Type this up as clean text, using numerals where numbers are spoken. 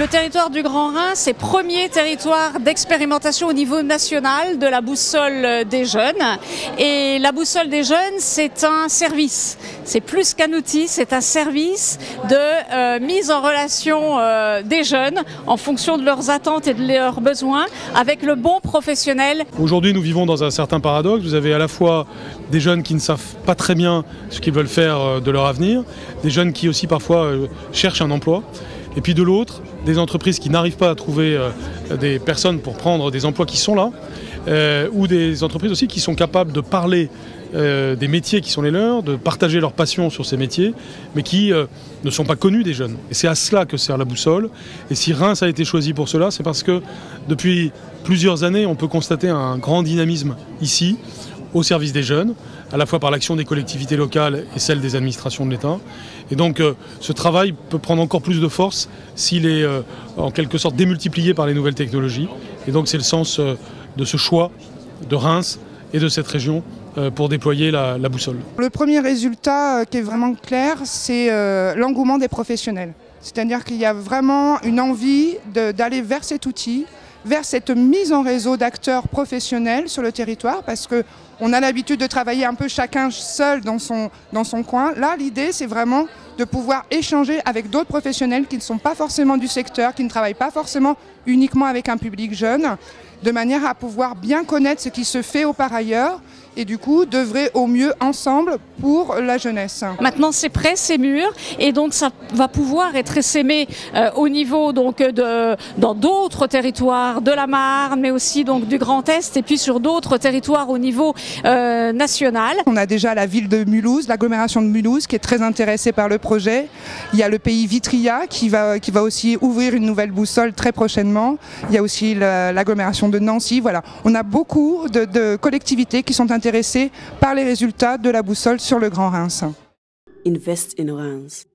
Le territoire du Grand Rhin, c'est le premier territoire d'expérimentation au niveau national de la boussole des jeunes. Et la boussole des jeunes, c'est un service. C'est plus qu'un outil, c'est un service de mise en relation des jeunes en fonction de leurs attentes et de leurs besoins avec le bon professionnel. Aujourd'hui, nous vivons dans un certain paradoxe. Vous avez à la fois des jeunes qui ne savent pas très bien ce qu'ils veulent faire de leur avenir, des jeunes qui aussi parfois cherchent un emploi, et puis de l'autre, des entreprises qui n'arrivent pas à trouver des personnes pour prendre des emplois qui sont là, ou des entreprises aussi qui sont capables de parler des métiers qui sont les leurs, de partager leur passion sur ces métiers, mais qui ne sont pas connus des jeunes. Et c'est à cela que sert la boussole. Et si Reims a été choisi pour cela, c'est parce que depuis plusieurs années, on peut constater un grand dynamisme ici, au service des jeunes, à la fois par l'action des collectivités locales et celle des administrations de l'État. Et donc ce travail peut prendre encore plus de force s'il est en quelque sorte démultiplié par les nouvelles technologies. Et donc c'est le sens de ce choix de Reims et de cette région pour déployer la boussole. Le premier résultat qui est vraiment clair, c'est l'engouement des professionnels. C'est-à-dire qu'il y a vraiment une envie d'aller vers cet outil, vers cette mise en réseau d'acteurs professionnels sur le territoire, parce qu'on a l'habitude de travailler un peu chacun seul dans son coin. Là, l'idée, c'est vraiment de pouvoir échanger avec d'autres professionnels qui ne sont pas forcément du secteur, qui ne travaillent pas forcément uniquement avec un public jeune, de manière à pouvoir bien connaître ce qui se fait au par ailleurs et du coup d'œuvrer au mieux ensemble pour la jeunesse. Maintenant c'est prêt, c'est mûr et donc ça va pouvoir être essaimé au niveau donc dans d'autres territoires de la Marne mais aussi donc du Grand Est et puis sur d'autres territoires au niveau national. On a déjà la ville de Mulhouse, l'agglomération de Mulhouse qui est très intéressée par le projet. Il y a le pays Vitria qui va aussi ouvrir une nouvelle boussole très prochainement. Il y a aussi l'agglomération de Nancy. Voilà, on a beaucoup de collectivités qui sont intéressés par les résultats de la boussole sur le Grand Reims. Invest in Reims.